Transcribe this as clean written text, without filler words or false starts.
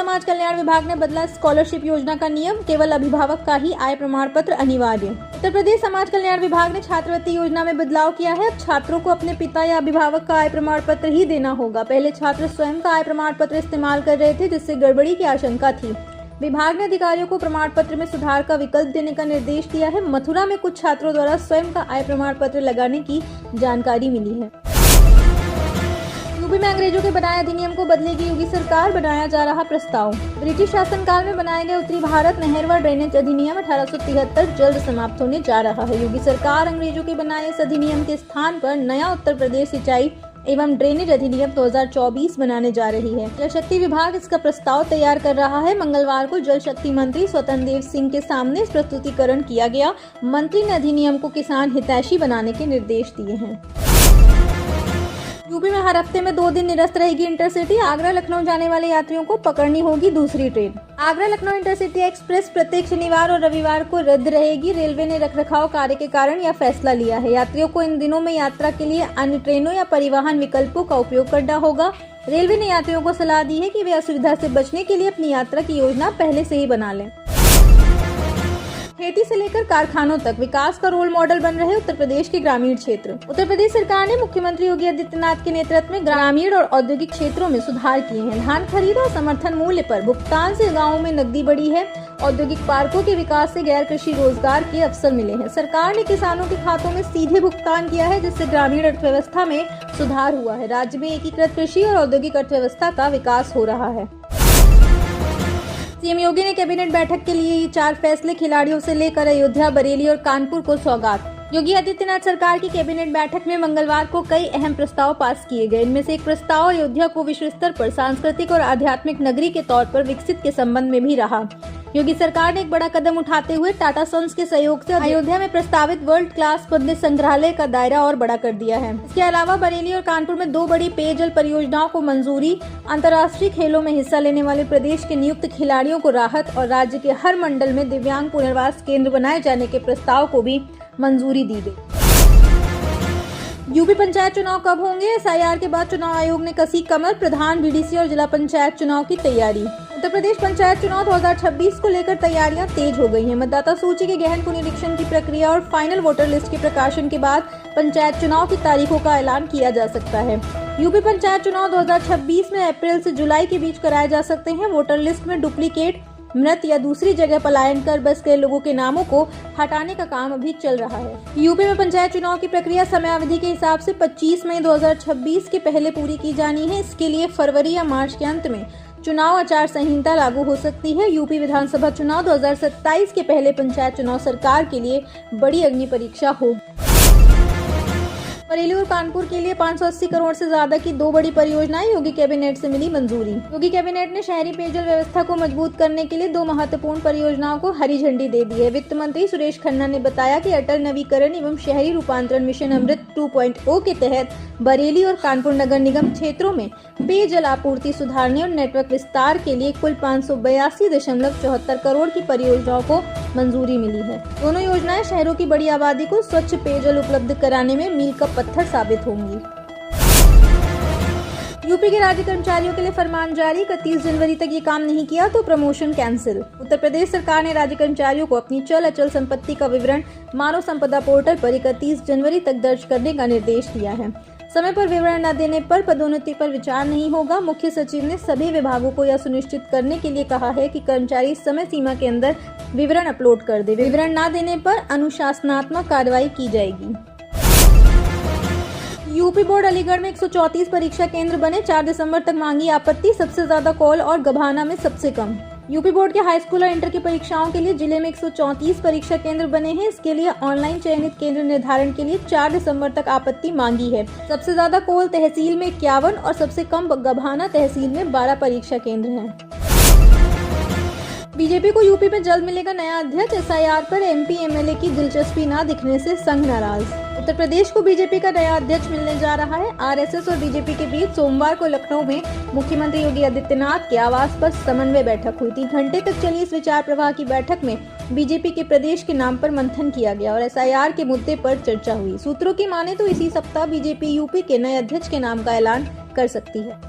समाज कल्याण विभाग ने बदला स्कॉलरशिप योजना का नियम, केवल अभिभावक का ही आय प्रमाण पत्र अनिवार्य। उत्तर प्रदेश समाज कल्याण विभाग ने छात्रवृत्ति योजना में बदलाव किया है। अब छात्रों को अपने पिता या अभिभावक का आय प्रमाण पत्र ही देना होगा। पहले छात्र स्वयं का आय प्रमाण पत्र इस्तेमाल कर रहे थे, जिससे गड़बड़ी की आशंका थी। विभाग ने अधिकारियों को प्रमाण पत्र में सुधार का विकल्प देने का निर्देश दिया है। मथुरा में कुछ छात्रों द्वारा स्वयं का आय प्रमाण पत्र लगाने की जानकारी मिली है। यूपी में अंग्रेजों के बनाए अधिनियम को बदलेगी योगी सरकार, बनाया जा रहा प्रस्ताव। ब्रिटिश शासनकाल में बनाए गए उत्तरी भारत नहर व ड्रेनेज अधिनियम 1873 जल्द समाप्त होने जा रहा है। योगी सरकार अंग्रेजों के बनाए इस अधिनियम के स्थान पर नया उत्तर प्रदेश सिंचाई एवं ड्रेनेज अधिनियम 2024 बनाने जा रही है। जल शक्ति विभाग इसका प्रस्ताव तैयार कर रहा है। मंगलवार को जल शक्ति मंत्री स्वतंत्र देव सिंह के सामने इस प्रस्तुतिकरण किया गया। मंत्री ने अधिनियम को किसान हितैषी बनाने के निर्देश दिए हैं। यूपी में हर हफ्ते में 2 दिन निरस्त रहेगी इंटरसिटी। आगरा लखनऊ जाने वाले यात्रियों को पकड़नी होगी दूसरी train. Agra Lucknow intercity express प्रत्येक शनिवार और रविवार को रद्द रहेगी। रेलवे ने रखरखाव कार्य के कारण यह फैसला लिया है। यात्रियों को इन दिनों में यात्रा के लिए अन्य ट्रेनों या परिवहन विकल्पों का उपयोग करना होगा। रेलवे ने यात्रियों को सलाह दी है कि वे असुविधा से बचने के लिए अपनी यात्रा की योजना पहले से ही बना लें। खेती से लेकर कारखानों तक विकास का रोल मॉडल बन रहे उत्तर प्रदेश के ग्रामीण क्षेत्र। उत्तर प्रदेश सरकार ने मुख्यमंत्री योगी आदित्यनाथ के नेतृत्व में ग्रामीण और औद्योगिक क्षेत्रों में सुधार किए हैं। धान खरीद और समर्थन मूल्य पर भुगतान से गाँवों में नकदी बढ़ी है। औद्योगिक पार्कों के विकास से गैर कृषि रोजगार के अवसर मिले हैं। सरकार ने किसानों के खातों में सीधे भुगतान किया है, जिससे ग्रामीण अर्थव्यवस्था में सुधार हुआ है। राज्य में एकीकृत कृषि और औद्योगिक अर्थव्यवस्था का विकास हो रहा है। सीएम योगी ने कैबिनेट बैठक के लिए 4 फैसले खिलाड़ियों से लेकर अयोध्या, बरेली और कानपुर को सौगात। योगी आदित्यनाथ सरकार की कैबिनेट बैठक में मंगलवार को कई अहम प्रस्ताव पास किए गए। इनमें से एक प्रस्ताव अयोध्या को विश्व स्तर पर सांस्कृतिक और आध्यात्मिक नगरी के तौर पर विकसित के संबंध में भी रहा। योगी सरकार ने एक बड़ा कदम उठाते हुए टाटा सन्स के सहयोग से अयोध्या में प्रस्तावित वर्ल्ड क्लास पद्य संग्रहालय का दायरा और बड़ा कर दिया है। इसके अलावा बरेली और कानपुर में 2 बड़ी पेयजल परियोजनाओं को मंजूरी, अंतर्राष्ट्रीय खेलों में हिस्सा लेने वाले प्रदेश के नियुक्त खिलाड़ियों को राहत और राज्य के हर मंडल में दिव्यांग पुनर्वास केंद्र बनाए जाने के प्रस्ताव को भी मंजूरी दी गई। यूपी पंचायत चुनाव कब होंगे? एसआईआर के बाद चुनाव आयोग ने कसी कमर, प्रधान, बीडीसी और जिला पंचायत चुनाव की तैयारी। उत्तर प्रदेश पंचायत चुनाव 2026 को लेकर तैयारियां तेज हो गई हैं। मतदाता सूची के गहन पुनरीक्षण की प्रक्रिया और फाइनल वोटर लिस्ट के प्रकाशन के बाद पंचायत चुनाव की तारीखों का ऐलान किया जा सकता है। यूपी पंचायत चुनाव 2026 में अप्रैल से जुलाई के बीच कराए जा सकते हैं। वोटर लिस्ट में डुप्लीकेट, मृत या दूसरी जगह पलायन कर बस गए लोगों के नामों को हटाने का काम अभी चल रहा है। यूपी में पंचायत चुनाव की प्रक्रिया समयावधि के हिसाब से 25 मई 2026 के पहले पूरी की जानी है। इसके लिए फरवरी या मार्च के अंत में चुनाव आचार संहिता लागू हो सकती है। यूपी विधानसभा चुनाव 2027 के पहले पंचायत चुनाव सरकार के लिए बड़ी अग्नि परीक्षा होगी। बरेली और कानपुर के लिए 580 करोड़ से ज्यादा की 2 बड़ी परियोजनाएं योगी कैबिनेट से मिली मंजूरी। योगी कैबिनेट ने शहरी पेयजल व्यवस्था को मजबूत करने के लिए 2 महत्वपूर्ण परियोजनाओं को हरी झंडी दे दी है। वित्त मंत्री सुरेश खन्ना ने बताया कि अटल नवीकरण एवं शहरी रूपांतरण मिशन अमृत 2.0 के तहत बरेली और कानपुर नगर निगम क्षेत्रों में पेयजल आपूर्ति सुधारने और नेटवर्क विस्तार के लिए कुल 582.74 करोड़ की परियोजनाओं को मंजूरी मिली है। दोनों योजनाएं शहरों की बड़ी आबादी को स्वच्छ पेयजल उपलब्ध कराने में मील का पत्थर साबित होंगी। यूपी के राज्य कर्मचारियों के लिए फरमान जारी। 31 जनवरी तक ये काम नहीं किया तो प्रमोशन कैंसिल। उत्तर प्रदेश सरकार ने राज्य कर्मचारियों को अपनी चल अचल संपत्ति का विवरण मानव संपदा पोर्टल पर 31 जनवरी तक दर्ज करने का निर्देश दिया है। समय पर विवरण न देने पर पदोन्नति पर विचार नहीं होगा। मुख्य सचिव ने सभी विभागों को यह सुनिश्चित करने के लिए कहा है कि कर्मचारी समय सीमा के अंदर विवरण अपलोड कर दे। विवरण न देने पर अनुशासनात्मक कार्रवाई की जाएगी। यूपी बोर्ड अलीगढ़ में 134 परीक्षा केंद्र बने। 4 दिसंबर तक मांगी आपत्ति। सबसे ज्यादा कॉल और गभाना में सबसे कम। यूपी बोर्ड के हाई स्कूल और इंटर की परीक्षाओं के लिए जिले में 134 परीक्षा केंद्र बने हैं। इसके लिए ऑनलाइन चयनित केंद्र निर्धारण के लिए 4 दिसंबर तक आपत्ति मांगी है। सबसे ज्यादा कोल तहसील में 51 और सबसे कम गभाना तहसील में 12 परीक्षा केंद्र हैं। बीजेपी को यूपी में जल्द मिलेगा नया अध्यक्ष। एसआईआर पर एमपी एमएलए की दिलचस्पी न दिखने से संघ नाराज। उत्तर प्रदेश को बीजेपी का नया अध्यक्ष मिलने जा रहा है। आरएसएस और बीजेपी के बीच सोमवार को लखनऊ में मुख्यमंत्री योगी आदित्यनाथ के आवास पर समन्वय बैठक हुई। 3 घंटे तक चली इस विचार प्रवाह की बैठक में बीजेपी के प्रदेश के नाम पर मंथन किया गया और एसआईआर के मुद्दे पर चर्चा हुई। सूत्रों की माने तो इसी सप्ताह बीजेपी यूपी के नए अध्यक्ष के नाम का ऐलान कर सकती है।